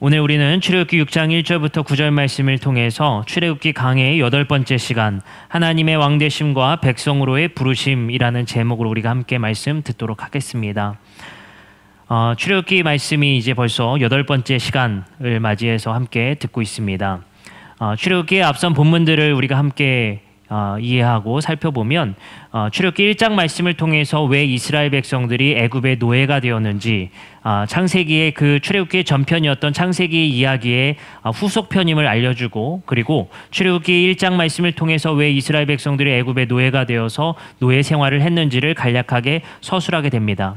오늘 우리는 출애굽기 6장 1절부터 9절 말씀을 통해서 출애굽기 강해의 8번째 시간, 하나님의 왕되심과 백성으로의 부르심이라는 제목으로 우리가 함께 말씀 듣도록 하겠습니다. 출애굽기 말씀이 이제 벌써 8번째 시간을 맞이해서 함께 듣고 있습니다. 출애굽기의 앞선 본문들을 우리가 함께 이해하고 살펴보면 출애굽기 1장 말씀을 통해서 왜 이스라엘 백성들이 애굽의 노예가 되었는지, 창세기의 그 출애굽기의 전편이었던 창세기 이야기의 후속편임을 알려주고, 그리고 출애굽기 1장 말씀을 통해서 왜 이스라엘 백성들이 애굽의 노예가 되어서 노예 생활을 했는지를 간략하게 서술하게 됩니다.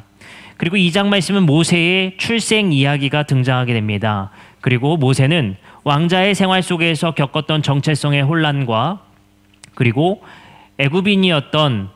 그리고 2장 말씀은 모세의 출생 이야기가 등장하게 됩니다. 그리고 모세는 왕자의 생활 속에서 겪었던 정체성의 혼란과 그리고 애굽인이었던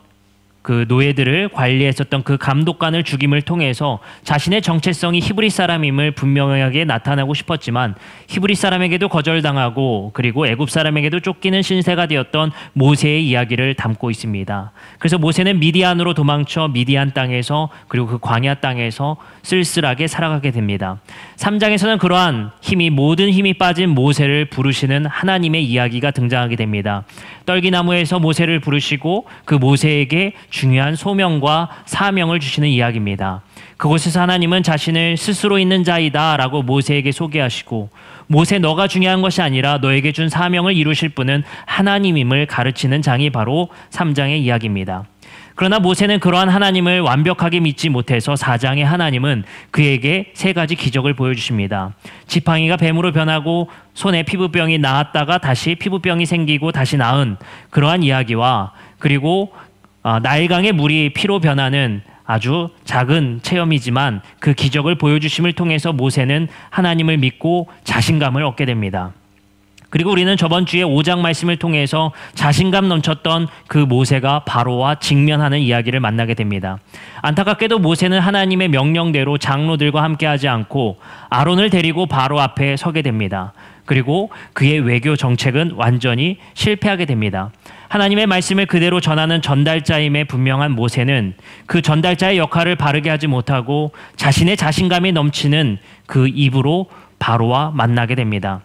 그 노예들을 관리했었던 그 감독관을 죽임을 통해서 자신의 정체성이 히브리 사람임을 분명하게 나타내고 싶었지만 히브리 사람에게도 거절당하고 그리고 애굽 사람에게도 쫓기는 신세가 되었던 모세의 이야기를 담고 있습니다. 그래서 모세는 미디안으로 도망쳐 미디안 땅에서 그리고 그 광야 땅에서 쓸쓸하게 살아가게 됩니다. 3장에서는 그러한 모든 힘이 빠진 모세를 부르시는 하나님의 이야기가 등장하게 됩니다. 떨기나무에서 모세를 부르시고 그 모세에게 중요한 소명과 사명을 주시는 이야기입니다. 그곳에서 하나님은 자신을 스스로 있는 자이다 라고 모세에게 소개하시고, 모세 너가 중요한 것이 아니라 너에게 준 사명을 이루실 분은 하나님임을 가르치는 장이 바로 3장의 이야기입니다. 그러나 모세는 그러한 하나님을 완벽하게 믿지 못해서 4장의 하나님은 그에게 3가지 기적을 보여주십니다. 지팡이가 뱀으로 변하고 손에 피부병이 나았다가 다시 피부병이 생기고 다시 나은 그러한 이야기와, 그리고 나일강의 물이 피로 변하는 아주 작은 체험이지만 그 기적을 보여주심을 통해서 모세는 하나님을 믿고 자신감을 얻게 됩니다. 그리고 우리는 저번 주에 5장 말씀을 통해서 자신감 넘쳤던 그 모세가 바로와 직면하는 이야기를 만나게 됩니다. 안타깝게도 모세는 하나님의 명령대로 장로들과 함께하지 않고 아론을 데리고 바로 앞에 서게 됩니다. 그리고 그의 외교 정책은 완전히 실패하게 됩니다. 하나님의 말씀을 그대로 전하는 전달자임에 분명한 모세는 그 전달자의 역할을 바르게 하지 못하고 자신의 자신감이 넘치는 그 입으로 바로와 만나게 됩니다.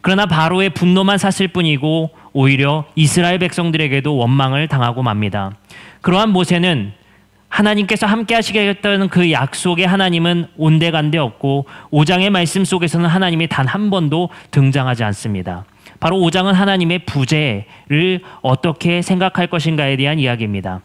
그러나 바로의 분노만 샀을 뿐이고 오히려 이스라엘 백성들에게도 원망을 당하고 맙니다. 그러한 모세는 하나님께서 함께 하시겠다는 그 약속의 하나님은 온데간데 없고 5장의 말씀 속에서는 하나님이 단 한 번도 등장하지 않습니다. 바로 5장은 하나님의 부재를 어떻게 생각할 것인가에 대한 이야기입니다.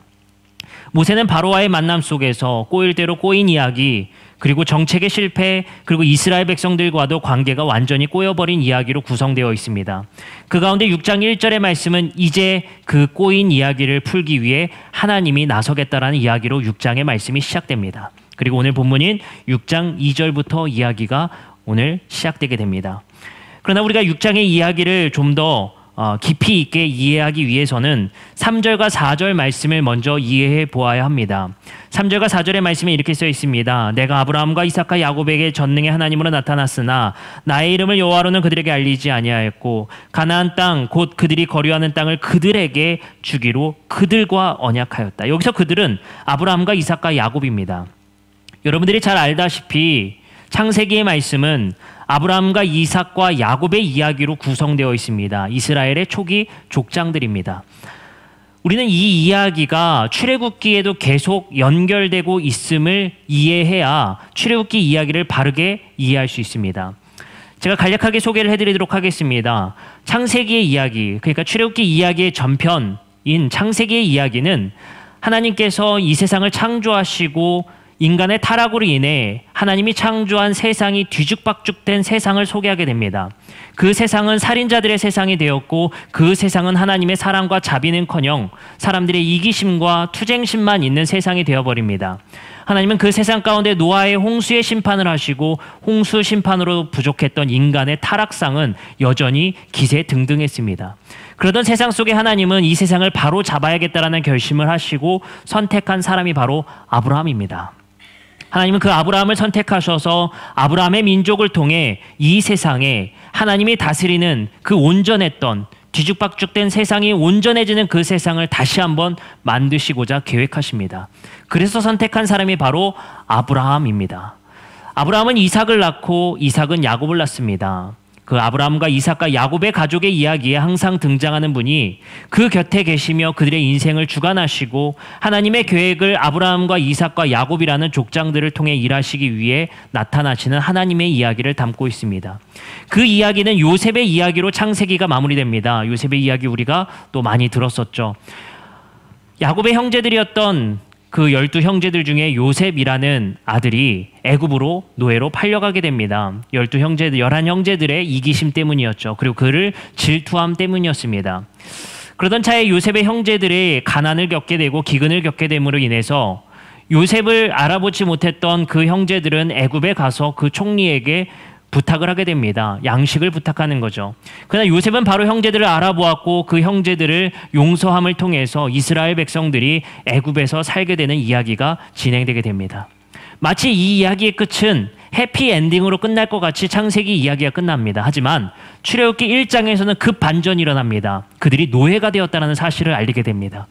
모세는 바로와의 만남 속에서 꼬일 대로 꼬인 이야기, 그리고 정책의 실패, 그리고 이스라엘 백성들과도 관계가 완전히 꼬여버린 이야기로 구성되어 있습니다. 그 가운데 6장 1절의 말씀은 이제 그 꼬인 이야기를 풀기 위해 하나님이 나서겠다라는 이야기로 6장의 말씀이 시작됩니다. 그리고 오늘 본문인 6장 2절부터 이야기가 오늘 시작되게 됩니다. 그러나 우리가 6장의 이야기를 좀 더 깊이 있게 이해하기 위해서는 3절과 4절 말씀을 먼저 이해해 보아야 합니다. 3절과 4절의 말씀에 이렇게 써 있습니다. 내가 아브라함과 이삭과 야곱에게 전능의 하나님으로 나타났으나 나의 이름을 여호와로는 그들에게 알리지 아니하였고 가나안 땅 곧 그들이 거류하는 땅을 그들에게 주기로 그들과 언약하였다. 여기서 그들은 아브라함과 이삭과 야곱입니다. 여러분들이 잘 알다시피 창세기의 말씀은 아브라함과 이삭과 야곱의 이야기로 구성되어 있습니다. 이스라엘의 초기 족장들입니다. 우리는 이 이야기가 출애굽기에도 계속 연결되고 있음을 이해해야 출애굽기 이야기를 바르게 이해할 수 있습니다. 제가 간략하게 소개를 해드리도록 하겠습니다. 창세기의 이야기, 그러니까 출애굽기 이야기의 전편인 창세기의 이야기는 하나님께서 이 세상을 창조하시고 인간의 타락으로 인해 하나님이 창조한 세상이 뒤죽박죽된 세상을 소개하게 됩니다. 그 세상은 살인자들의 세상이 되었고 그 세상은 하나님의 사랑과 자비는커녕 사람들의 이기심과 투쟁심만 있는 세상이 되어버립니다. 하나님은 그 세상 가운데 노아의 홍수의 심판을 하시고 홍수 심판으로 부족했던 인간의 타락상은 여전히 기세등등했습니다. 그러던 세상 속에 하나님은 이 세상을 바로 잡아야겠다라는 결심을 하시고 선택한 사람이 바로 아브라함입니다. 하나님은 그 아브라함을 선택하셔서 아브라함의 민족을 통해 이 세상에 하나님이 다스리는 그 온전했던 뒤죽박죽된 세상이 온전해지는 그 세상을 다시 한번 만드시고자 계획하십니다. 그래서 선택한 사람이 바로 아브라함입니다. 아브라함은 이삭을 낳고 이삭은 야곱을 낳습니다. 그 아브라함과 이삭과 야곱의 가족의 이야기에 항상 등장하는 분이 그 곁에 계시며 그들의 인생을 주관하시고 하나님의 계획을 아브라함과 이삭과 야곱이라는 족장들을 통해 일하시기 위해 나타나시는 하나님의 이야기를 담고 있습니다. 그 이야기는 요셉의 이야기로 창세기가 마무리됩니다. 요셉의 이야기 우리가 또 많이 들었었죠. 야곱의 형제들이었던 그 12형제들 중에 요셉이라는 아들이 애굽으로 노예로 팔려가게 됩니다. 11형제들의 이기심 때문이었죠. 그리고 그를 질투함 때문이었습니다. 그러던 차에 요셉의 형제들이 가난을 겪게 되고 기근을 겪게 됨으로 인해서 요셉을 알아보지 못했던 그 형제들은 애굽에 가서 그 총리에게 부탁을 하게 됩니다. 양식을 부탁하는 거죠. 그러나 요셉은 바로 형제들을 알아보았고 그 형제들을 용서함을 통해서 이스라엘 백성들이 애굽에서 살게 되는 이야기가 진행되게 됩니다. 마치 이 이야기의 끝은 해피엔딩으로 끝날 것 같이 창세기 이야기가 끝납니다. 하지만 출애굽기 1장에서는 급반전이 일어납니다. 그들이 노예가 되었다는 사실을 알게 됩니다.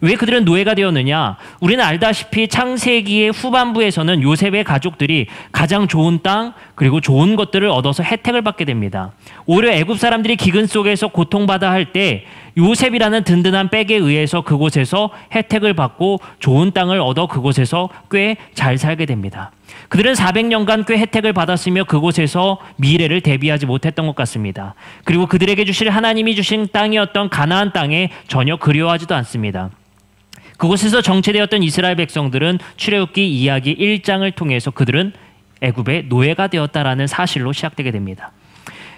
왜 그들은 노예가 되었느냐? 우리는 알다시피 창세기의 후반부에서는 요셉의 가족들이 가장 좋은 땅 그리고 좋은 것들을 얻어서 혜택을 받게 됩니다. 오히려 애굽 사람들이 기근 속에서 고통받아 할 때 요셉이라는 든든한 백에 의해서 그곳에서 혜택을 받고 좋은 땅을 얻어 그곳에서 꽤 잘 살게 됩니다. 그들은 400년간 꽤 혜택을 받았으며 그곳에서 미래를 대비하지 못했던 것 같습니다. 그리고 그들에게 주실 하나님이 주신 땅이었던 가나안 땅에 전혀 그리워하지도 않습니다. 그곳에서 정체되었던 이스라엘 백성들은 출애굽기 이야기 1장을 통해서 그들은 애굽의 노예가 되었다라는 사실로 시작되게 됩니다.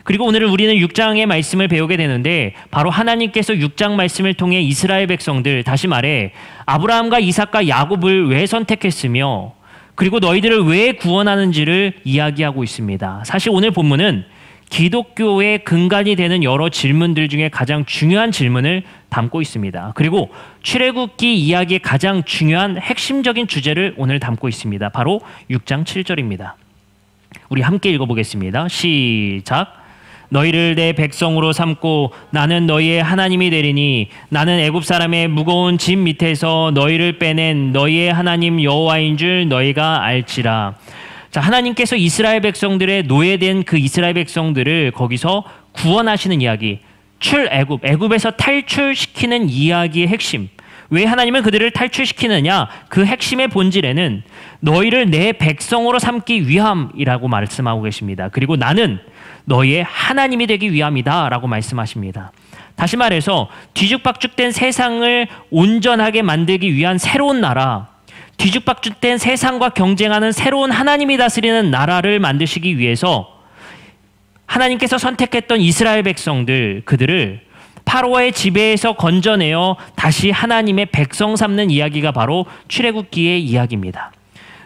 그리고 오늘 우리는 6장의 말씀을 배우게 되는데 바로 하나님께서 6장 말씀을 통해 이스라엘 백성들, 다시 말해 아브라함과 이삭과 야곱을 왜 선택했으며 그리고 너희들을 왜 구원하는지를 이야기하고 있습니다. 사실 오늘 본문은 기독교의 근간이 되는 여러 질문들 중에 가장 중요한 질문을 담고 있습니다. 그리고 출애굽기 이야기의 가장 중요한 핵심적인 주제를 오늘 담고 있습니다. 바로 6장 7절입니다. 우리 함께 읽어보겠습니다. 시작. 너희를 내 백성으로 삼고 나는 너희의 하나님이 되리니 나는 애굽 사람의 무거운 짐 밑에서 너희를 빼낸 너희의 하나님 여호와인 줄 너희가 알지라. 자, 하나님께서 이스라엘 백성들의 노예된 그 이스라엘 백성들을 거기서 구원하시는 이야기, 애굽에서 탈출시키는 이야기의 핵심. 왜 하나님은 그들을 탈출시키느냐? 그 핵심의 본질에는 너희를 내 백성으로 삼기 위함이라고 말씀하고 계십니다. 그리고 나는 너희의 하나님이 되기 위함이다 라고 말씀하십니다. 다시 말해서 뒤죽박죽된 세상을 온전하게 만들기 위한 새로운 나라, 뒤죽박죽된 세상과 경쟁하는 새로운 하나님이 다스리는 나라를 만드시기 위해서 하나님께서 선택했던 이스라엘 백성들, 그들을 파로의 지배에서 건져내어 다시 하나님의 백성 삼는 이야기가 바로 출애굽기의 이야기입니다.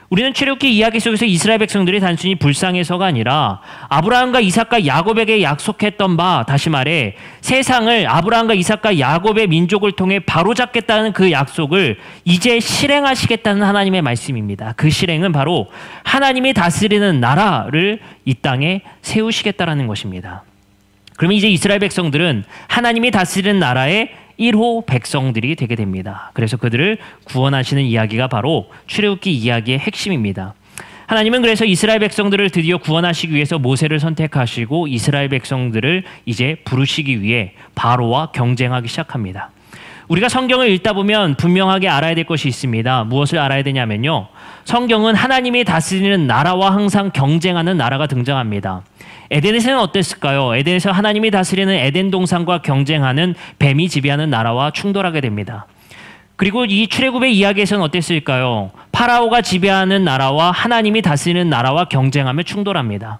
우리는 출애굽기 이야기 속에서 이스라엘 백성들이 단순히 불쌍해서가 아니라 아브라함과 이삭과 야곱에게 약속했던 바, 다시 말해 세상을 아브라함과 이삭과 야곱의 민족을 통해 바로잡겠다는 그 약속을 이제 실행하시겠다는 하나님의 말씀입니다. 그 실행은 바로 하나님이 다스리는 나라를 이 땅에 세우시겠다는 것입니다. 그러면 이제 이스라엘 백성들은 하나님이 다스리는 나라의 1호 백성들이 되게 됩니다. 그래서 그들을 구원하시는 이야기가 바로 출애굽기 이야기의 핵심입니다. 하나님은 그래서 이스라엘 백성들을 드디어 구원하시기 위해서 모세를 선택하시고 이스라엘 백성들을 이제 부르시기 위해 바로와 경쟁하기 시작합니다. 우리가 성경을 읽다 보면 분명하게 알아야 될 것이 있습니다. 무엇을 알아야 되냐면요, 성경은 하나님이 다스리는 나라와 항상 경쟁하는 나라가 등장합니다. 에덴에서는 어땠을까요? 에덴에서 하나님이 다스리는 에덴 동산과 경쟁하는 뱀이 지배하는 나라와 충돌하게 됩니다. 그리고 이 출애굽의 이야기에서는 어땠을까요? 파라오가 지배하는 나라와 하나님이 다스리는 나라와 경쟁하며 충돌합니다.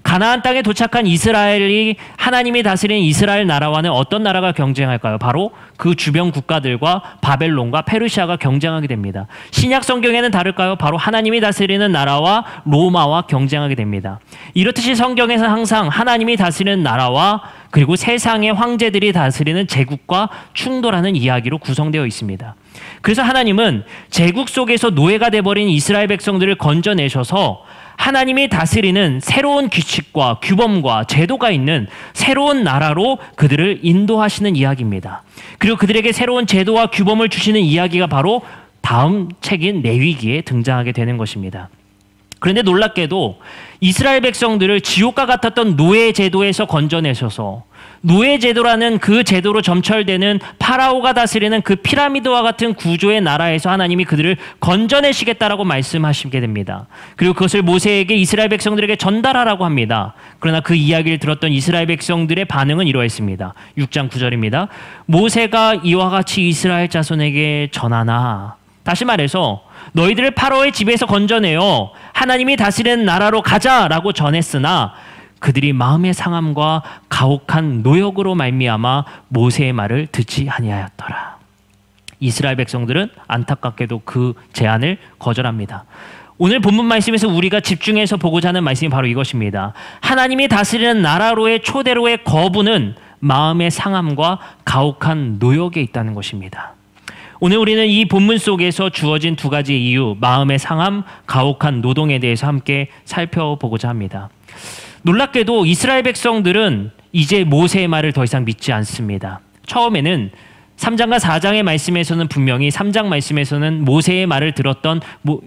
가나안 땅에 도착한 이스라엘이 하나님이 다스리는 이스라엘 나라와는 어떤 나라가 경쟁할까요? 바로 그 주변 국가들과 바벨론과 페르시아가 경쟁하게 됩니다. 신약 성경에는 다를까요? 바로 하나님이 다스리는 나라와 로마와 경쟁하게 됩니다. 이렇듯이 성경에서는 항상 하나님이 다스리는 나라와 그리고 세상의 황제들이 다스리는 제국과 충돌하는 이야기로 구성되어 있습니다. 그래서 하나님은 제국 속에서 노예가 돼버린 이스라엘 백성들을 건져내셔서 하나님이 다스리는 새로운 규칙과 규범과 제도가 있는 새로운 나라로 그들을 인도하시는 이야기입니다. 그리고 그들에게 새로운 제도와 규범을 주시는 이야기가 바로 다음 책인 레위기에 등장하게 되는 것입니다. 그런데 놀랍게도 이스라엘 백성들을 지옥과 같았던 노예 제도에서 건져내셔서 노예 제도라는 그 제도로 점철되는 파라오가 다스리는 그 피라미드와 같은 구조의 나라에서 하나님이 그들을 건져내시겠다라고 말씀하시게 됩니다. 그리고 그것을 모세에게 이스라엘 백성들에게 전달하라고 합니다. 그러나 그 이야기를 들었던 이스라엘 백성들의 반응은 이러했습니다. 6장 9절입니다. 모세가 이와 같이 이스라엘 자손에게 전하나, 다시 말해서 너희들을 파라오의 집에서 건져내어 하나님이 다스리는 나라로 가자라고 전했으나 그들이 마음의 상함과 가혹한 노역으로 말미암아 모세의 말을 듣지 아니하였더라. 이스라엘 백성들은 안타깝게도 그 제안을 거절합니다. 오늘 본문 말씀에서 우리가 집중해서 보고자 하는 말씀이 바로 이것입니다. 하나님이 다스리는 나라로의 초대로의 거부는 마음의 상함과 가혹한 노역에 있다는 것입니다. 오늘 우리는 이 본문 속에서 주어진 두 가지의 이유, 마음의 상함, 가혹한 노동에 대해서 함께 살펴보고자 합니다. 놀랍게도 이스라엘 백성들은 이제 모세의 말을 더 이상 믿지 않습니다. 처음에는 3장과 4장의 말씀에서는 분명히 3장 말씀에서는 모세의 말을 들었던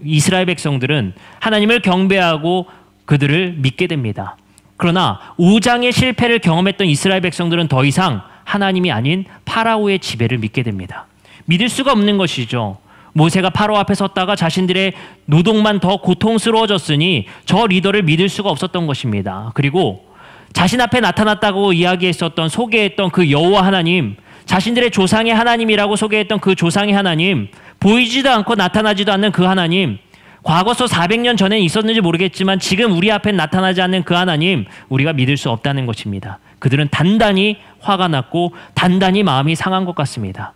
이스라엘 백성들은 하나님을 경배하고 그들을 믿게 됩니다. 그러나 5장의 실패를 경험했던 이스라엘 백성들은 더 이상 하나님이 아닌 파라오의 지배를 믿게 됩니다. 믿을 수가 없는 것이죠. 모세가 파라오 앞에 섰다가 자신들의 노동만 더 고통스러워졌으니 저 리더를 믿을 수가 없었던 것입니다. 그리고 자신 앞에 나타났다고 이야기했었던 소개했던 그 여호와 하나님, 자신들의 조상의 하나님이라고 소개했던 그 조상의 하나님, 보이지도 않고 나타나지도 않는 그 하나님, 과거서 400년 전에 있었는지 모르겠지만 지금 우리 앞에 나타나지 않는 그 하나님, 우리가 믿을 수 없다는 것입니다. 그들은 단단히 화가 났고 단단히 마음이 상한 것 같습니다.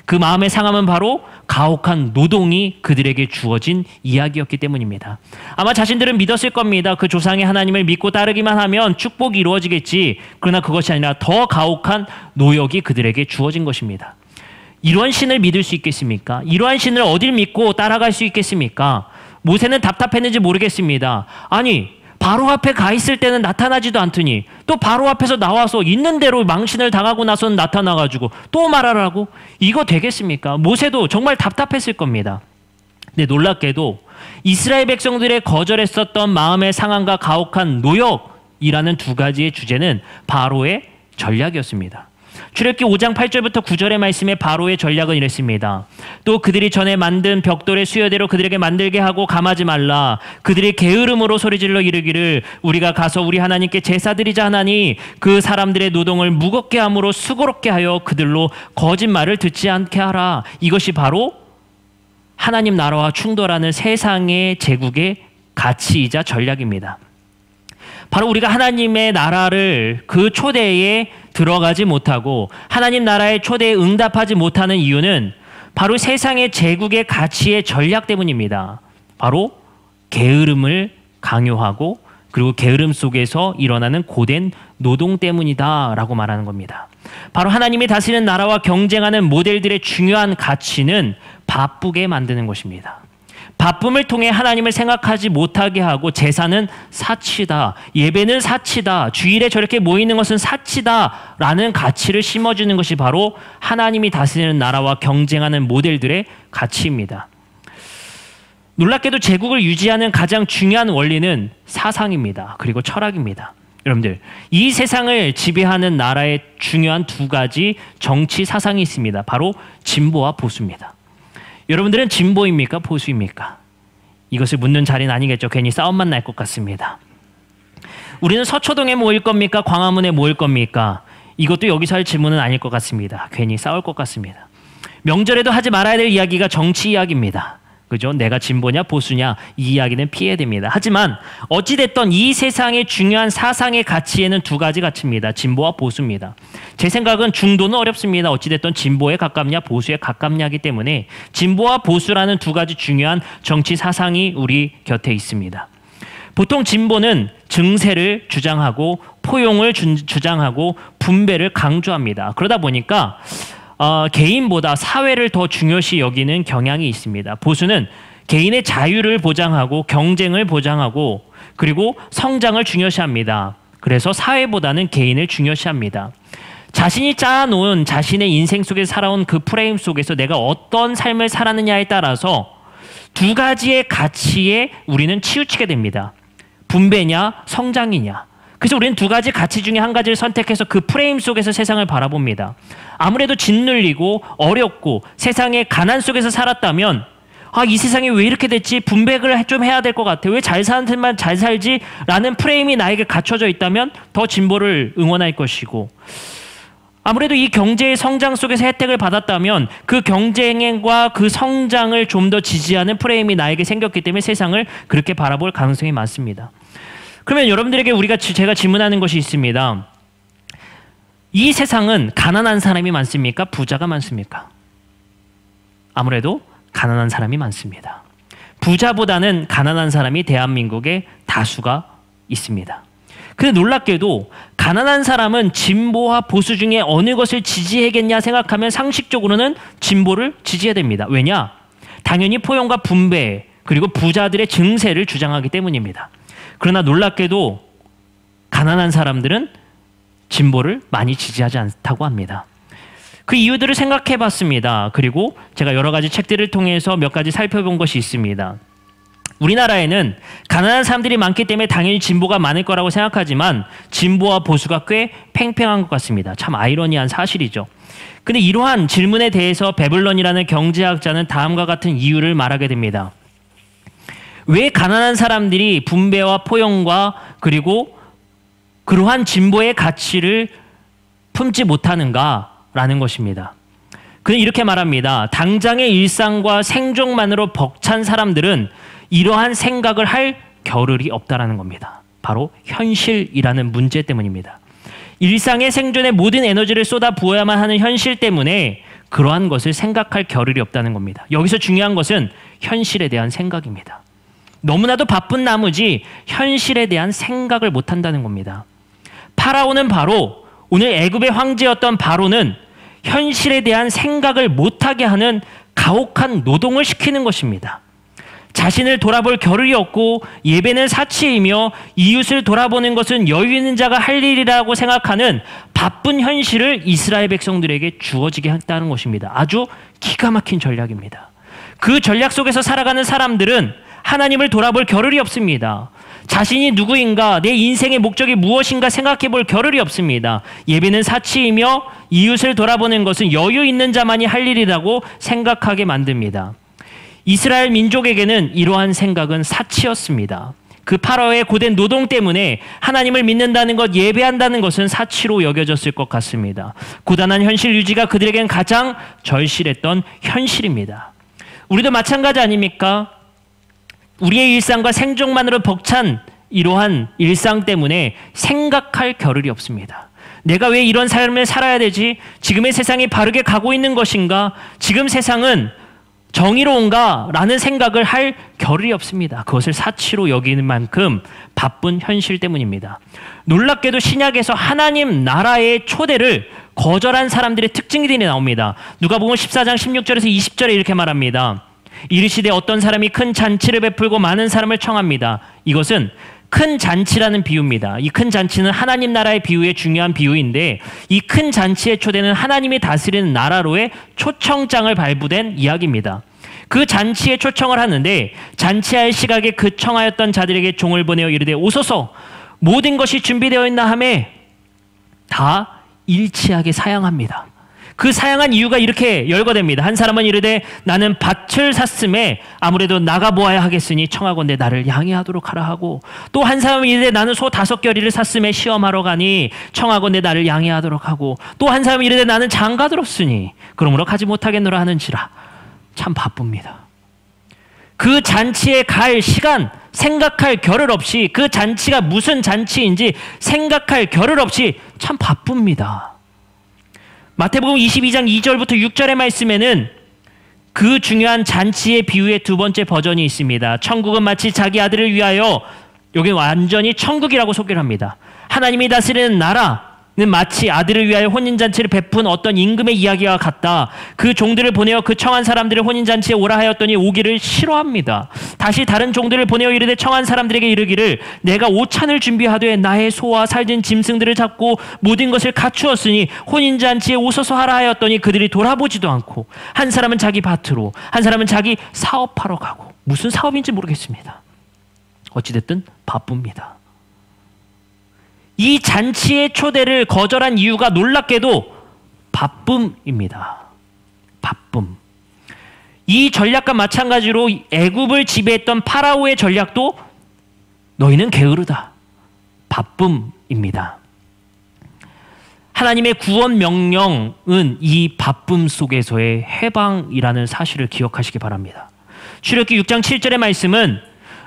그 마음의 상함은 바로 가혹한 노동이 그들에게 주어진 이야기였기 때문입니다. 아마 자신들은 믿었을 겁니다. 그 조상의 하나님을 믿고 따르기만 하면 축복이 이루어지겠지. 그러나 그것이 아니라 더 가혹한 노역이 그들에게 주어진 것입니다. 이러한 신을 믿을 수 있겠습니까? 이러한 신을 어딜 믿고 따라갈 수 있겠습니까? 모세는 답답했는지 모르겠습니다. 아니, 바로 앞에 가 있을 때는 나타나지도 않더니 또 바로 앞에서 나와서 있는 대로 망신을 당하고 나서는 나타나가지고 또 말하라고? 이거 되겠습니까? 모세도 정말 답답했을 겁니다. 근데 놀랍게도 이스라엘 백성들의 거절했었던 마음의 상함과 가혹한 노역이라는 두 가지의 주제는 바로의 전략이었습니다. 출애굽기 5장 8절부터 9절의 말씀에 바로의 전략은 이랬습니다. 또 그들이 전에 만든 벽돌의 수여대로 그들에게 만들게 하고 감하지 말라. 그들이 게으름으로 소리질러 이르기를 우리가 가서 우리 하나님께 제사 드리자 하나니 그 사람들의 노동을 무겁게 함으로 수고롭게 하여 그들로 거짓말을 듣지 않게 하라. 이것이 바로 하나님 나라와 충돌하는 세상의 제국의 가치이자 전략입니다. 바로 우리가 하나님의 나라를 그 초대에 들어가지 못하고 하나님 나라의 초대에 응답하지 못하는 이유는 바로 세상의 제국의 가치의 전략 때문입니다. 바로 게으름을 강요하고 그리고 게으름 속에서 일어나는 고된 노동 때문이다라고 말하는 겁니다. 바로 하나님이 다스리는 나라와 경쟁하는 모델들의 중요한 가치는 바쁘게 만드는 것입니다. 바쁨을 통해 하나님을 생각하지 못하게 하고 제사는 사치다, 예배는 사치다, 주일에 저렇게 모이는 것은 사치다 라는 가치를 심어주는 것이 바로 하나님이 다스리는 나라와 경쟁하는 모델들의 가치입니다. 놀랍게도 제국을 유지하는 가장 중요한 원리는 사상입니다. 그리고 철학입니다. 여러분들, 이 세상을 지배하는 나라의 중요한 두 가지 정치 사상이 있습니다. 바로 진보와 보수입니다. 여러분들은 진보입니까? 보수입니까? 이것을 묻는 자리는 아니겠죠. 괜히 싸움만 날 것 같습니다. 우리는 서초동에 모일 겁니까? 광화문에 모일 겁니까? 이것도 여기서 할 질문은 아닐 것 같습니다. 괜히 싸울 것 같습니다. 명절에도 하지 말아야 될 이야기가 정치 이야기입니다. 그죠? 내가 진보냐 보수냐 이 이야기는 피해야 됩니다. 하지만 어찌됐든 이 세상의 중요한 사상의 가치에는 두 가지 가치입니다. 진보와 보수입니다. 제 생각은 중도는 어렵습니다. 어찌됐든 진보에 가깝냐 보수에 가깝냐기 때문에 진보와 보수라는 두 가지 중요한 정치 사상이 우리 곁에 있습니다. 보통 진보는 증세를 주장하고 포용을 주장하고 분배를 강조합니다. 그러다 보니까 개인보다 사회를 더 중요시 여기는 경향이 있습니다. 보수는 개인의 자유를 보장하고 경쟁을 보장하고 그리고 성장을 중요시합니다. 그래서 사회보다는 개인을 중요시합니다. 자신이 짜놓은 자신의 인생 속에서 살아온 그 프레임 속에서 내가 어떤 삶을 살았느냐에 따라서 두 가지의 가치에 우리는 치우치게 됩니다. 분배냐, 성장이냐. 그래서 우리는 두 가지 가치 중에 한 가지를 선택해서 그 프레임 속에서 세상을 바라봅니다. 아무래도 짓눌리고 어렵고 세상의 가난 속에서 살았다면 이 세상이 왜 이렇게 됐지? 분배를 좀 해야 될 것 같아. 왜 잘 사는 사람만 잘 살지? 라는 프레임이 나에게 갖춰져 있다면 더 진보를 응원할 것이고, 아무래도 이 경제의 성장 속에서 혜택을 받았다면 그 경쟁과 그 성장을 좀 더 지지하는 프레임이 나에게 생겼기 때문에 세상을 그렇게 바라볼 가능성이 많습니다. 그러면 여러분들에게 제가 질문하는 것이 있습니다. 이 세상은 가난한 사람이 많습니까? 부자가 많습니까? 아무래도 가난한 사람이 많습니다. 부자보다는 가난한 사람이 대한민국에 다수가 있습니다. 근데 놀랍게도 가난한 사람은 진보와 보수 중에 어느 것을 지지해야겠냐 생각하면 상식적으로는 진보를 지지해야 됩니다. 왜냐? 당연히 포용과 분배 그리고 부자들의 증세를 주장하기 때문입니다. 그러나 놀랍게도 가난한 사람들은 진보를 많이 지지하지 않다고 합니다. 그 이유들을 생각해 봤습니다. 그리고 제가 여러 가지 책들을 통해서 몇 가지 살펴본 것이 있습니다. 우리나라에는 가난한 사람들이 많기 때문에 당연히 진보가 많을 거라고 생각하지만 진보와 보수가 꽤 팽팽한 것 같습니다. 참 아이러니한 사실이죠. 근데 이러한 질문에 대해서 베블런이라는 경제학자는 다음과 같은 이유를 말하게 됩니다. 왜 가난한 사람들이 분배와 포용과 그리고 그러한 진보의 가치를 품지 못하는가라는 것입니다. 그는 이렇게 말합니다. 당장의 일상과 생존만으로 벅찬 사람들은 이러한 생각을 할 겨를이 없다라는 겁니다. 바로 현실이라는 문제 때문입니다. 일상의 생존에 모든 에너지를 쏟아 부어야만 하는 현실 때문에 그러한 것을 생각할 겨를이 없다는 겁니다. 여기서 중요한 것은 현실에 대한 생각입니다. 너무나도 바쁜 나머지 현실에 대한 생각을 못한다는 겁니다. 파라오는 바로 오늘 애굽의 황제였던 바로는 현실에 대한 생각을 못하게 하는 가혹한 노동을 시키는 것입니다. 자신을 돌아볼 겨를이 없고 예배는 사치이며 이웃을 돌아보는 것은 여유 있는 자가 할 일이라고 생각하는 바쁜 현실을 이스라엘 백성들에게 주어지게 했다는 것입니다. 아주 기가 막힌 전략입니다. 그 전략 속에서 살아가는 사람들은 하나님을 돌아볼 겨를이 없습니다. 자신이 누구인가, 내 인생의 목적이 무엇인가 생각해 볼 겨를이 없습니다. 예배는 사치이며 이웃을 돌아보는 것은 여유 있는 자만이 할 일이라고 생각하게 만듭니다. 이스라엘 민족에게는 이러한 생각은 사치였습니다. 그 파라오의 고된 노동 때문에 하나님을 믿는다는 것, 예배한다는 것은 사치로 여겨졌을 것 같습니다. 고단한 현실 유지가 그들에겐 가장 절실했던 현실입니다. 우리도 마찬가지 아닙니까? 우리의 일상과 생존만으로 벅찬 이러한 일상 때문에 생각할 겨를이 없습니다. 내가 왜 이런 삶을 살아야 되지? 지금의 세상이 바르게 가고 있는 것인가? 지금 세상은 정의로운가? 라는 생각을 할 겨를이 없습니다. 그것을 사치로 여기는 만큼 바쁜 현실 때문입니다. 놀랍게도 신약에서 하나님 나라의 초대를 거절한 사람들의 특징들이 나옵니다. 누가복음 14장 16절에서 20절에 이렇게 말합니다. 이르시되 어떤 사람이 큰 잔치를 베풀고 많은 사람을 청합니다. 이것은 큰 잔치라는 비유입니다. 이 큰 잔치는 하나님 나라의 비유의 중요한 비유인데 이 큰 잔치의 초대는 하나님이 다스리는 나라로의 초청장을 발부된 이야기입니다. 그 잔치에 초청을 하는데 잔치할 시각에 그 청하였던 자들에게 종을 보내어 이르되 오소서 모든 것이 준비되어 있나 하매 다 일치하게 사양합니다. 그 사양한 이유가 이렇게 열거됩니다. 한 사람은 이르되 나는 밭을 샀음에 아무래도 나가보아야 하겠으니 청하건대 나를 양해하도록 하라 하고, 또 한 사람은 이르되 나는 소 5겨리를 샀음에 시험하러 가니 청하건대 나를 양해하도록 하고, 또 한 사람은 이르되 나는 장가 들었으니 그러므로 가지 못하겠노라 하는지라. 참 바쁩니다. 그 잔치에 갈 시간 생각할 겨를 없이, 그 잔치가 무슨 잔치인지 생각할 겨를 없이 참 바쁩니다. 마태복음 22장 2절부터 6절의 말씀에는 그 중요한 잔치의 비유의 두 번째 버전이 있습니다. 천국은 마치 자기 아들을 위하여, 여기 완전히 천국이라고 소개를 합니다. 하나님이 다스리는 나라, 마치 아들을 위하여 혼인잔치를 베푼 어떤 임금의 이야기와 같다. 그 종들을 보내어 그 청한 사람들을 혼인잔치에 오라 하였더니 오기를 싫어합니다. 다시 다른 종들을 보내어 이르되 청한 사람들에게 이르기를 내가 오찬을 준비하되 나의 소와 살진 짐승들을 잡고 모든 것을 갖추었으니 혼인잔치에 오소서 하라 하였더니 그들이 돌아보지도 않고 한 사람은 자기 밭으로 한 사람은 자기 사업하러 가고 무슨 사업인지 모르겠습니다. 어찌됐든 바쁩니다. 이 잔치의 초대를 거절한 이유가 놀랍게도 바쁨입니다. 바쁨. 이 전략과 마찬가지로 애굽을 지배했던 파라오의 전략도 너희는 게으르다. 바쁨입니다. 하나님의 구원 명령은 이 바쁨 속에서의 해방이라는 사실을 기억하시기 바랍니다. 출애굽기 6장 7절의 말씀은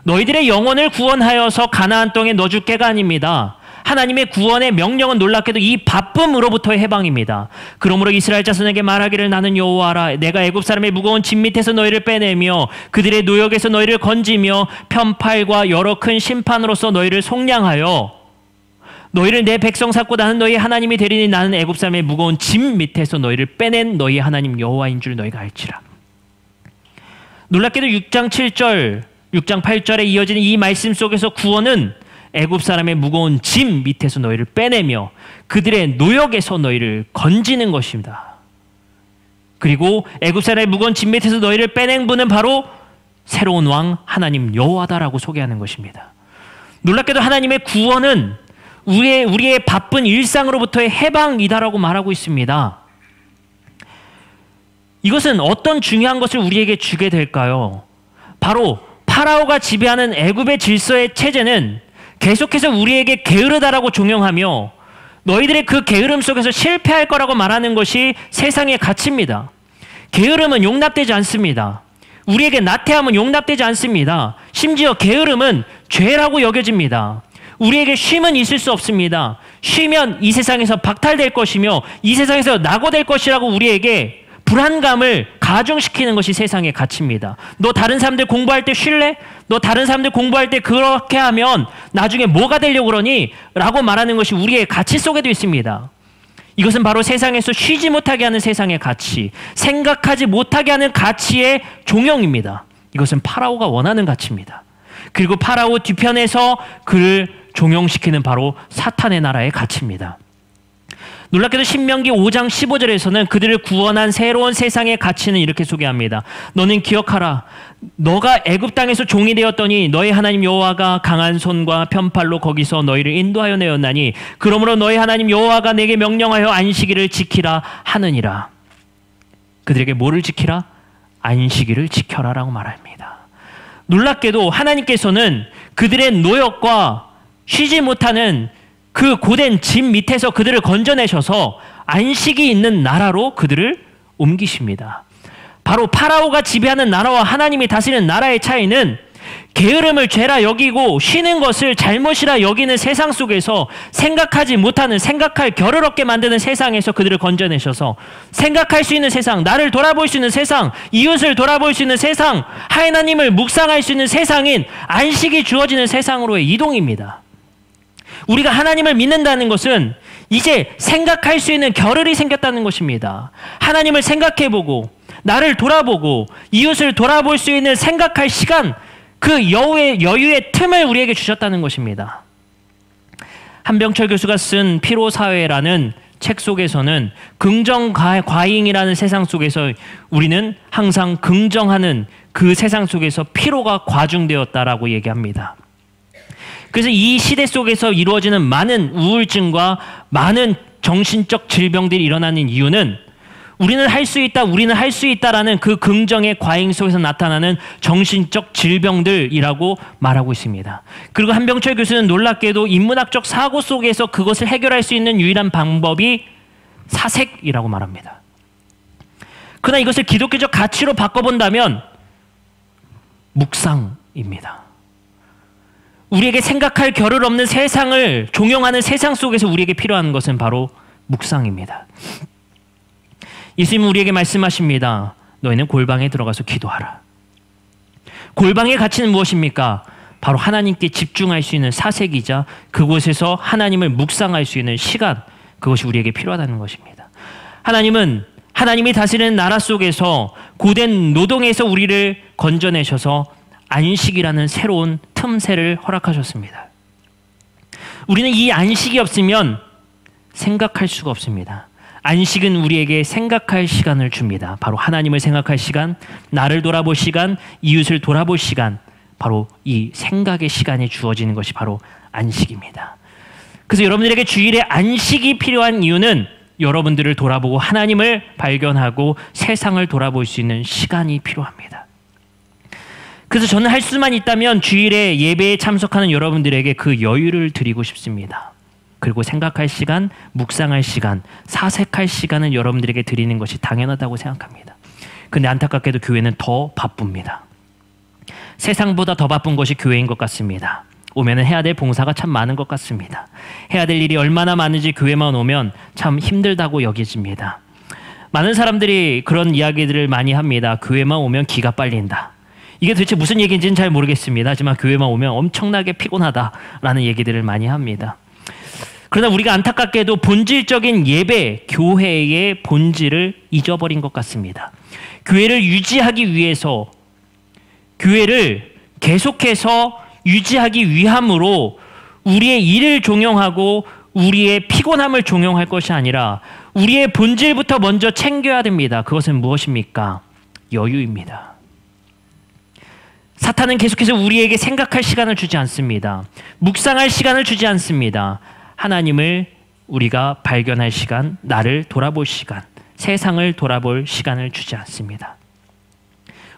너희들의 영혼을 구원하여서 가나안 땅에 넣어줄 게가 아닙니다. 하나님의 구원의 명령은 놀랍게도 이 바쁨으로부터의 해방입니다. 그러므로 이스라엘 자손에게 말하기를 나는 여호와라. 내가 애굽 사람의 무거운 짐 밑에서 너희를 빼내며 그들의 노역에서 너희를 건지며 편팔과 여러 큰 심판으로서 너희를 속량하여 너희를 내 백성 삼고 나는 너희 하나님이 되리니 나는 애굽 사람의 무거운 짐 밑에서 너희를 빼낸 너희 하나님 여호와인 줄 너희가 알지라. 놀랍게도 6장 7절, 6장 8절에 이어지는 이 말씀 속에서 구원은 애굽 사람의 무거운 짐 밑에서 너희를 빼내며 그들의 노역에서 너희를 건지는 것입니다. 그리고 애굽 사람의 무거운 짐 밑에서 너희를 빼낸 분은 바로 새로운 왕 하나님 여호와다라고 소개하는 것입니다. 놀랍게도 하나님의 구원은 우리의 바쁜 일상으로부터의 해방이다라고 말하고 있습니다. 이것은 어떤 중요한 것을 우리에게 주게 될까요? 바로 파라오가 지배하는 애굽의 질서의 체제는 계속해서 우리에게 게으르다라고 종용하며 너희들의 그 게으름 속에서 실패할 거라고 말하는 것이 세상의 가치입니다. 게으름은 용납되지 않습니다. 우리에게 나태함은 용납되지 않습니다. 심지어 게으름은 죄라고 여겨집니다. 우리에게 쉼은 있을 수 없습니다. 쉬면 이 세상에서 박탈될 것이며 이 세상에서 낙오될 것이라고 우리에게 불안감을 가중시키는 것이 세상의 가치입니다. 너 다른 사람들 공부할 때 쉴래? 너 다른 사람들 공부할 때 그렇게 하면 나중에 뭐가 되려고 그러니? 라고 말하는 것이 우리의 가치 속에도 있습니다. 이것은 바로 세상에서 쉬지 못하게 하는 세상의 가치, 생각하지 못하게 하는 가치의 종용입니다. 이것은 파라오가 원하는 가치입니다. 그리고 파라오 뒤편에서 그를 종용시키는 바로 사탄의 나라의 가치입니다. 놀랍게도 신명기 5장 15절에서는 그들을 구원한 새로운 세상의 가치는 이렇게 소개합니다. 너는 기억하라. 너가 애굽 땅에서 종이 되었더니 너희 하나님 여호와가 강한 손과 편팔로 거기서 너희를 인도하여 내었나니 그러므로 너희 하나님 여호와가 내게 명령하여 안식일을 지키라 하느니라. 그들에게 뭐를 지키라? 안식일을 지켜라라고 말합니다. 놀랍게도 하나님께서는 그들의 노역과 쉬지 못하는 그 고된 짐 밑에서 그들을 건져내셔서 안식이 있는 나라로 그들을 옮기십니다. 바로 파라오가 지배하는 나라와 하나님이 다스리는 나라의 차이는 게으름을 죄라 여기고 쉬는 것을 잘못이라 여기는 세상 속에서 생각하지 못하는 생각할 겨를 얻게 만드는 세상에서 그들을 건져내셔서 생각할 수 있는 세상, 나를 돌아볼 수 있는 세상, 이웃을 돌아볼 수 있는 세상, 하나님을 묵상할 수 있는 세상인 안식이 주어지는 세상으로의 이동입니다. 우리가 하나님을 믿는다는 것은 이제 생각할 수 있는 겨를이 생겼다는 것입니다. 하나님을 생각해보고 나를 돌아보고 이웃을 돌아볼 수 있는 생각할 시간, 그 여유의 틈을 우리에게 주셨다는 것입니다. 한병철 교수가 쓴 피로사회라는 책 속에서는 긍정과잉이라는 세상 속에서 우리는 항상 긍정하는 그 세상 속에서 피로가 과중되었다라고 얘기합니다. 그래서 이 시대 속에서 이루어지는 많은 우울증과 많은 정신적 질병들이 일어나는 이유는 우리는 할 수 있다, 우리는 할 수 있다라는 그 긍정의 과잉 속에서 나타나는 정신적 질병들이라고 말하고 있습니다. 그리고 한병철 교수는 놀랍게도 인문학적 사고 속에서 그것을 해결할 수 있는 유일한 방법이 사색이라고 말합니다. 그러나 이것을 기독교적 가치로 바꿔본다면 묵상입니다. 우리에게 생각할 겨를 없는 세상을 종용하는 세상 속에서 우리에게 필요한 것은 바로 묵상입니다. 예수님은 우리에게 말씀하십니다. 너희는 골방에 들어가서 기도하라. 골방의 가치는 무엇입니까? 바로 하나님께 집중할 수 있는 사색이자 그곳에서 하나님을 묵상할 수 있는 시간, 그것이 우리에게 필요하다는 것입니다. 하나님은 하나님이 다스리는 나라 속에서 고된 노동에서 우리를 건져내셔서 안식이라는 새로운 틈새를 허락하셨습니다. 우리는 이 안식이 없으면 생각할 수가 없습니다. 안식은 우리에게 생각할 시간을 줍니다. 바로 하나님을 생각할 시간, 나를 돌아볼 시간, 이웃을 돌아볼 시간, 바로 이 생각의 시간이 주어지는 것이 바로 안식입니다. 그래서 여러분들에게 주일에 안식이 필요한 이유는 여러분들을 돌아보고 하나님을 발견하고 세상을 돌아볼 수 있는 시간이 필요합니다. 그래서 저는 할 수만 있다면 주일에 예배에 참석하는 여러분들에게 그 여유를 드리고 싶습니다. 그리고 생각할 시간, 묵상할 시간, 사색할 시간은 여러분들에게 드리는 것이 당연하다고 생각합니다. 근데 안타깝게도 교회는 더 바쁩니다. 세상보다 더 바쁜 것이 교회인 것 같습니다. 오면은 해야 될 봉사가 참 많은 것 같습니다. 해야 될 일이 얼마나 많은지 교회만 오면 참 힘들다고 여겨집니다. 많은 사람들이 그런 이야기들을 많이 합니다. 교회만 오면 기가 빨린다. 이게 도대체 무슨 얘기인지는 잘 모르겠습니다. 하지만 교회만 오면 엄청나게 피곤하다라는 얘기들을 많이 합니다. 그러나 우리가 안타깝게도 본질적인 예배, 교회의 본질을 잊어버린 것 같습니다. 교회를 유지하기 위해서, 교회를 계속해서 유지하기 위함으로 우리의 일을 종용하고 우리의 피곤함을 종용할 것이 아니라 우리의 본질부터 먼저 챙겨야 됩니다. 그것은 무엇입니까? 여유입니다. 사탄은 계속해서 우리에게 생각할 시간을 주지 않습니다. 묵상할 시간을 주지 않습니다. 하나님을 우리가 발견할 시간, 나를 돌아볼 시간, 세상을 돌아볼 시간을 주지 않습니다.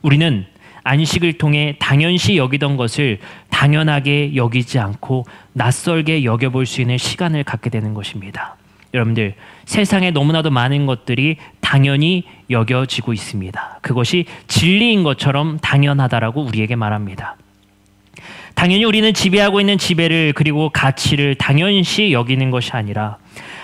우리는 안식을 통해 당연시 여기던 것을 당연하게 여기지 않고 낯설게 여겨볼 수 있는 시간을 갖게 되는 것입니다. 여러분들, 세상에 너무나도 많은 것들이 당연히 여겨지고 있습니다. 그것이 진리인 것처럼 당연하다라고 우리에게 말합니다. 당연히 우리는 지배하고 있는 지배를 그리고 가치를 당연시 여기는 것이 아니라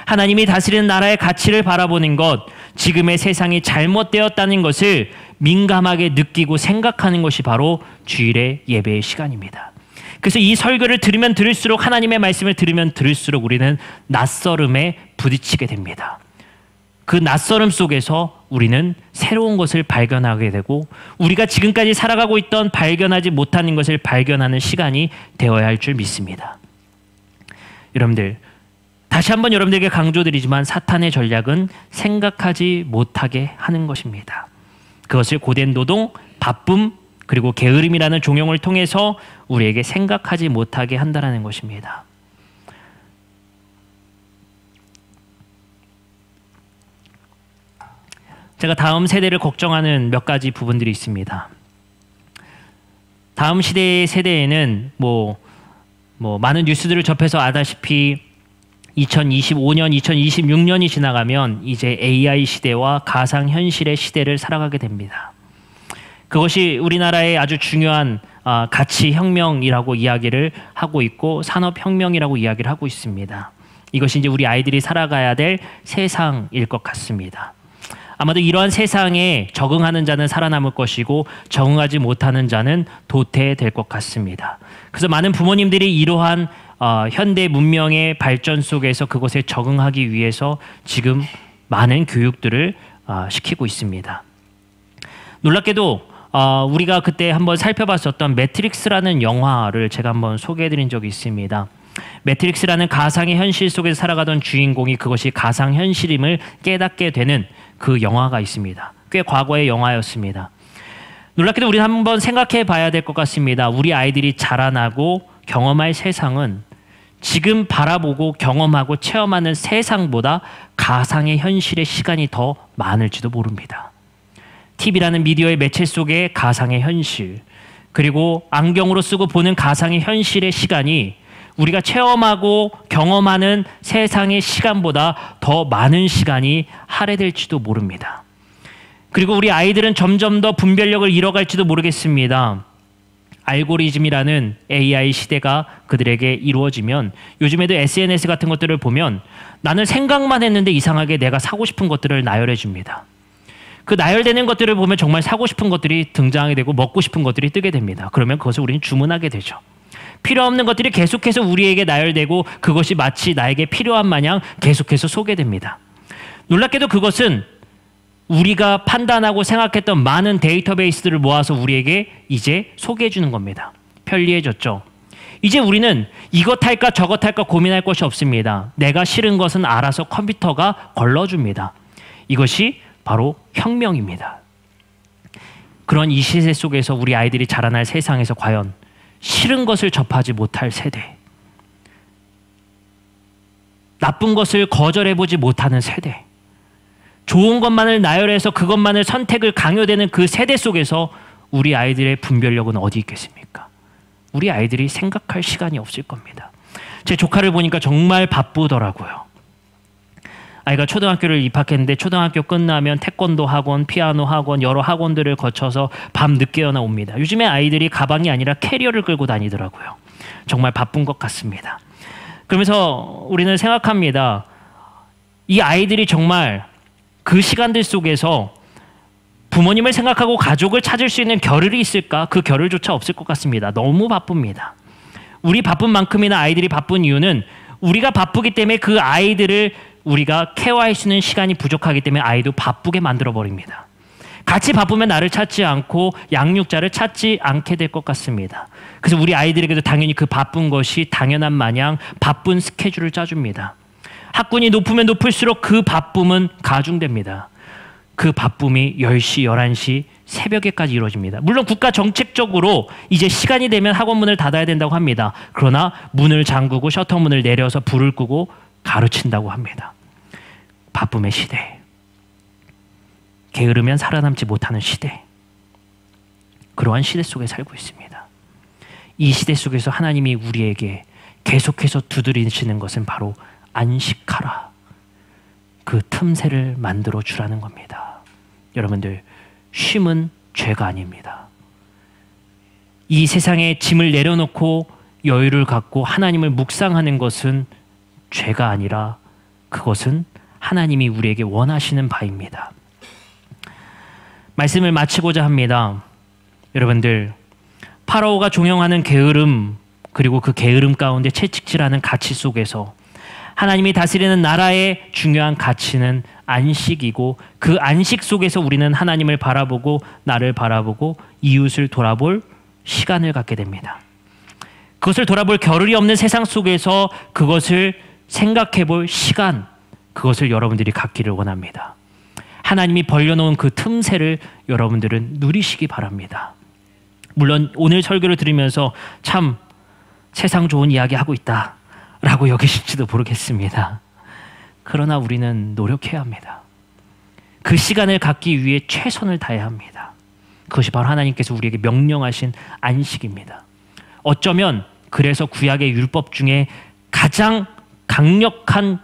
하나님이 다스리는 나라의 가치를 바라보는 것, 지금의 세상이 잘못되었다는 것을 민감하게 느끼고 생각하는 것이 바로 주일의 예배의 시간입니다. 그래서 이 설교를 들으면 들을수록, 하나님의 말씀을 들으면 들을수록 우리는 낯설음에 부딪히게 됩니다. 그 낯설음 속에서 우리는 새로운 것을 발견하게 되고 우리가 지금까지 살아가고 있던 발견하지 못하는 것을 발견하는 시간이 되어야 할 줄 믿습니다. 여러분들, 다시 한번 여러분들에게 강조드리지만 사탄의 전략은 생각하지 못하게 하는 것입니다. 그것을 고된 노동, 바쁨, 그리고 게으름이라는 종용을 통해서 우리에게 생각하지 못하게 한다는 것입니다. 제가 다음 세대를 걱정하는 몇 가지 부분들이 있습니다. 다음 세대에는 많은 뉴스들을 접해서 알다시피 2025년, 2026년이 지나가면 이제 AI 시대와 가상현실의 시대를 살아가게 됩니다. 그것이 우리나라의 아주 중요한 가치혁명이라고 이야기를 하고 있고 산업혁명이라고 이야기를 하고 있습니다. 이것이 이제 우리 아이들이 살아가야 될 세상일 것 같습니다. 아마도 이러한 세상에 적응하는 자는 살아남을 것이고 적응하지 못하는 자는 도태될 것 같습니다. 그래서 많은 부모님들이 이러한 현대 문명의 발전 속에서 그것에 적응하기 위해서 지금 많은 교육들을 시키고 있습니다. 놀랍게도 우리가 그때 한번 살펴봤었던 매트릭스라는 영화를 제가 한번 소개해드린 적이 있습니다. 매트릭스라는 가상의 현실 속에서 살아가던 주인공이 그것이 가상현실임을 깨닫게 되는 그 영화가 있습니다. 꽤 과거의 영화였습니다. 놀랍게도 우리는 한번 생각해 봐야 될 것 같습니다. 우리 아이들이 자라나고 경험할 세상은 지금 바라보고 경험하고 체험하는 세상보다 가상의 현실의 시간이 더 많을지도 모릅니다. TV라는 미디어의 매체 속의 가상의 현실, 그리고 안경으로 쓰고 보는 가상의 현실의 시간이 우리가 체험하고 경험하는 세상의 시간보다 더 많은 시간이 할애될지도 모릅니다. 그리고 우리 아이들은 점점 더 분별력을 잃어갈지도 모르겠습니다. 알고리즘이라는 AI 시대가 그들에게 이루어지면 요즘에도 SNS 같은 것들을 보면 나는 생각만 했는데 이상하게 내가 사고 싶은 것들을 나열해 줍니다. 그 나열되는 것들을 보면 정말 사고 싶은 것들이 등장하게 되고 먹고 싶은 것들이 뜨게 됩니다. 그러면 그것을 우리는 주문하게 되죠. 필요 없는 것들이 계속해서 우리에게 나열되고 그것이 마치 나에게 필요한 마냥 계속해서 소개됩니다. 놀랍게도 그것은 우리가 판단하고 생각했던 많은 데이터베이스들을 모아서 우리에게 이제 소개해 주는 겁니다. 편리해졌죠. 이제 우리는 이것 할까 저것 할까 고민할 것이 없습니다. 내가 싫은 것은 알아서 컴퓨터가 걸러줍니다. 이것이 바로 혁명입니다. 그런 이 시대 속에서 우리 아이들이 자라날 세상에서 과연 싫은 것을 접하지 못할 세대, 나쁜 것을 거절해보지 못하는 세대, 좋은 것만을 나열해서 그것만을 선택을 강요되는 그 세대 속에서 우리 아이들의 분별력은 어디 있겠습니까? 우리 아이들이 생각할 시간이 없을 겁니다. 제 조카를 보니까 정말 바쁘더라고요. 아이가 초등학교를 입학했는데 초등학교 끝나면 태권도 학원, 피아노 학원, 여러 학원들을 거쳐서 밤 늦게 옵니다. 요즘에 아이들이 가방이 아니라 캐리어를 끌고 다니더라고요. 정말 바쁜 것 같습니다. 그러면서 우리는 생각합니다. 이 아이들이 정말 그 시간들 속에서 부모님을 생각하고 가족을 찾을 수 있는 겨를이 있을까? 그 겨를조차 없을 것 같습니다. 너무 바쁩니다. 우리 바쁜 만큼이나 아이들이 바쁜 이유는 우리가 바쁘기 때문에 그 아이들을 우리가 케어할 수 있는 시간이 부족하기 때문에 아이도 바쁘게 만들어버립니다. 같이 바쁘면 나를 찾지 않고 양육자를 찾지 않게 될 것 같습니다. 그래서 우리 아이들에게도 당연히 그 바쁜 것이 당연한 마냥 바쁜 스케줄을 짜줍니다. 학군이 높으면 높을수록 그 바쁨은 가중됩니다. 그 바쁨이 10시, 11시, 새벽에까지 이루어집니다. 물론 국가 정책적으로 이제 시간이 되면 학원 문을 닫아야 된다고 합니다. 그러나 문을 잠그고 셔터문을 내려서 불을 끄고 가르친다고 합니다. 바쁨의 시대, 게으르면 살아남지 못하는 시대, 그러한 시대 속에 살고 있습니다. 이 시대 속에서 하나님이 우리에게 계속해서 두드리시는 것은 바로 안식하라, 그 틈새를 만들어 주라는 겁니다. 여러분들, 쉼은 죄가 아닙니다. 이 세상에 짐을 내려놓고 여유를 갖고 하나님을 묵상하는 것은 죄가 아니라 그것은 하나님이 우리에게 원하시는 바입니다. 말씀을 마치고자 합니다. 여러분들, 파라오가 종용하는 게으름, 그리고 그 게으름 가운데 채찍질하는 가치 속에서 하나님이 다스리는 나라의 중요한 가치는 안식이고, 그 안식 속에서 우리는 하나님을 바라보고 나를 바라보고 이웃을 돌아볼 시간을 갖게 됩니다. 그것을 돌아볼 겨를이 없는 세상 속에서 그것을 생각해 볼 시간, 그것을 여러분들이 갖기를 원합니다. 하나님이 벌려놓은 그 틈새를 여러분들은 누리시기 바랍니다. 물론 오늘 설교를 들으면서 참 세상 좋은 이야기 하고 있다 라고 여기실지도 모르겠습니다. 그러나 우리는 노력해야 합니다. 그 시간을 갖기 위해 최선을 다해야 합니다. 그것이 바로 하나님께서 우리에게 명령하신 안식입니다. 어쩌면 그래서 구약의 율법 중에 가장 강력한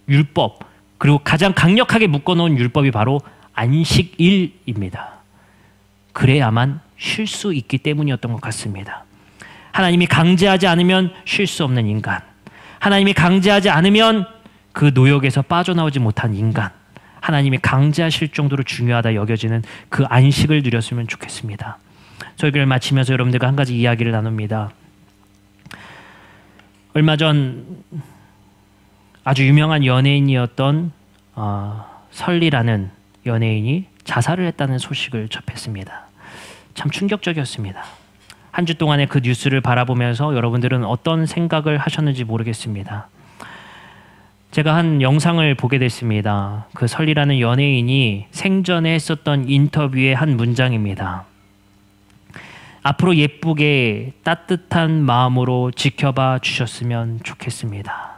율법, 그리고 가장 강력하게 묶어놓은 율법이 바로 안식일입니다. 그래야만 쉴 수 있기 때문이었던 것 같습니다. 하나님이 강제하지 않으면 쉴 수 없는 인간, 하나님이 강제하지 않으면 그 노역에서 빠져나오지 못한 인간, 하나님이 강제하실 정도로 중요하다 여겨지는 그 안식을 누렸으면 좋겠습니다. 설교를 마치면서 여러분들과 한 가지 이야기를 나눕니다. 얼마 전 아주 유명한 연예인이었던 설리라는 연예인이 자살을 했다는 소식을 접했습니다. 참 충격적이었습니다. 한 주 동안의 그 뉴스를 바라보면서 여러분들은 어떤 생각을 하셨는지 모르겠습니다. 제가 한 영상을 보게 됐습니다. 그 설리라는 연예인이 생전에 했었던 인터뷰의 한 문장입니다. 앞으로 예쁘게 따뜻한 마음으로 지켜봐 주셨으면 좋겠습니다.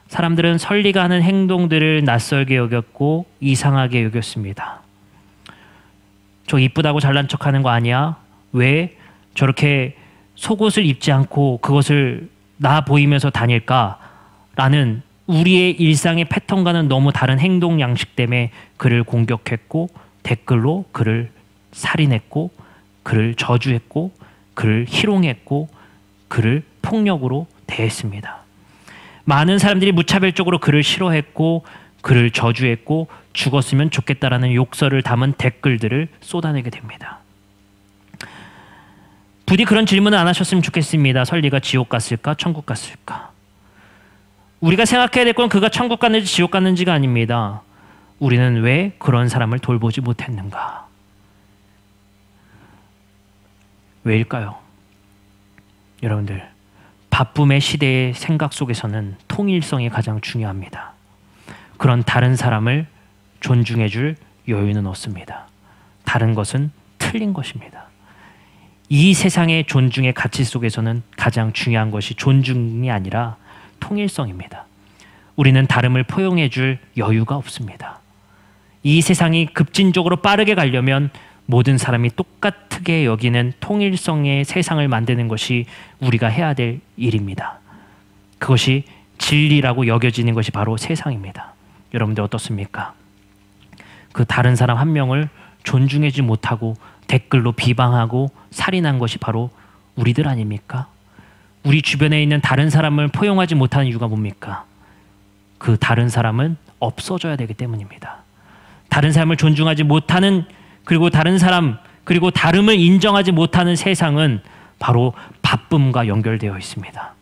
사람들은 설리가 하는 행동들을 낯설게 여겼고 이상하게 여겼습니다. 저 이쁘다고 잘난 척하는 거 아니야? 왜 저렇게 속옷을 입지 않고 그것을 나 보이면서 다닐까? 라는 우리의 일상의 패턴과는 너무 다른 행동 양식 때문에 그를 공격했고, 댓글로 그를 살인했고, 그를 저주했고, 그를 희롱했고, 그를 폭력으로 대했습니다. 많은 사람들이 무차별적으로 그를 싫어했고, 그를 저주했고, 죽었으면 좋겠다라는 욕설을 담은 댓글들을 쏟아내게 됩니다. 부디 그런 질문은 안 하셨으면 좋겠습니다. 설리가 지옥 갔을까? 천국 갔을까? 우리가 생각해야 될 건 그가 천국 갔는지 지옥 갔는지가 아닙니다. 우리는 왜 그런 사람을 돌보지 못했는가? 왜일까요? 여러분들, 바쁨의 시대의 생각 속에서는 통일성이 가장 중요합니다. 그런 다른 사람을 존중해 줄 여유는 없습니다. 다른 것은 틀린 것입니다. 이 세상의 존중의 가치 속에서는 가장 중요한 것이 존중이 아니라 통일성입니다. 우리는 다름을 포용해 줄 여유가 없습니다. 이 세상이 급진적으로 빠르게 가려면 모든 사람이 똑같게 여기는 통일성의 세상을 만드는 것이 우리가 해야 될 일입니다. 그것이 진리라고 여겨지는 것이 바로 세상입니다. 여러분들 어떻습니까? 그 다른 사람 한 명을 존중하지 못하고 댓글로 비방하고 살인한 것이 바로 우리들 아닙니까? 우리 주변에 있는 다른 사람을 포용하지 못하는 이유가 뭡니까? 그 다른 사람은 없어져야 되기 때문입니다. 다른 사람을 존중하지 못하는, 그리고 다른 사람, 그리고 다름을 인정하지 못하는 세상은 바로 바쁨과 연결되어 있습니다.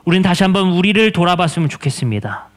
우리는 다시 한번 우리를 돌아봤으면 좋겠습니다.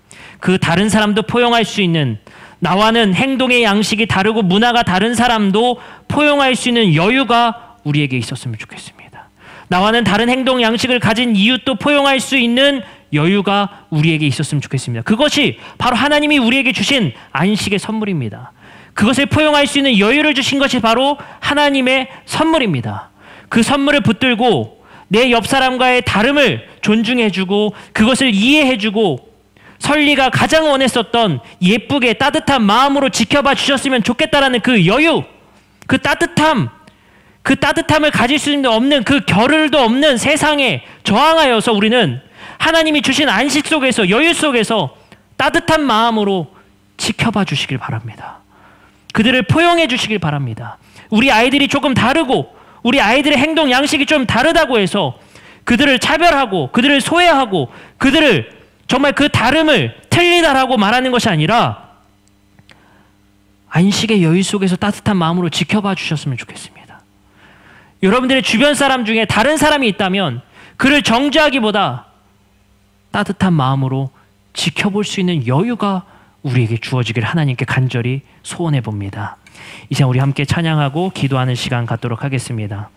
그 다른 사람도 포용할 수 있는, 나와는 행동의 양식이 다르고 문화가 다른 사람도 포용할 수 있는 여유가 우리에게 있었으면 좋겠습니다. 나와는 다른 행동 양식을 가진 이웃도 포용할 수 있는 여유가 우리에게 있었으면 좋겠습니다. 그것이 바로 하나님이 우리에게 주신 안식의 선물입니다. 그것을 포용할 수 있는 여유를 주신 것이 바로 하나님의 선물입니다. 그 선물을 붙들고 내 옆 사람과의 다름을 존중해주고 그것을 이해해주고 설리가 가장 원했었던 예쁘게 따뜻한 마음으로 지켜봐 주셨으면 좋겠다라는 그 여유, 그 따뜻함을 가질 수 없는, 그 겨를도 없는 세상에 저항하여서 우리는 하나님이 주신 안식 속에서, 여유 속에서 따뜻한 마음으로 지켜봐 주시길 바랍니다. 그들을 포용해 주시길 바랍니다. 우리 아이들이 조금 다르고 우리 아이들의 행동 양식이 좀 다르다고 해서 그들을 차별하고 그들을 소외하고 그들을 정말 그 다름을 틀리다라고 말하는 것이 아니라 안식의 여유 속에서 따뜻한 마음으로 지켜봐 주셨으면 좋겠습니다. 여러분들의 주변 사람 중에 다른 사람이 있다면 그를 정죄하기보다 따뜻한 마음으로 지켜볼 수 있는 여유가 우리에게 주어지길 하나님께 간절히 소원해 봅니다. 이제 우리 함께 찬양하고 기도하는 시간 갖도록 하겠습니다.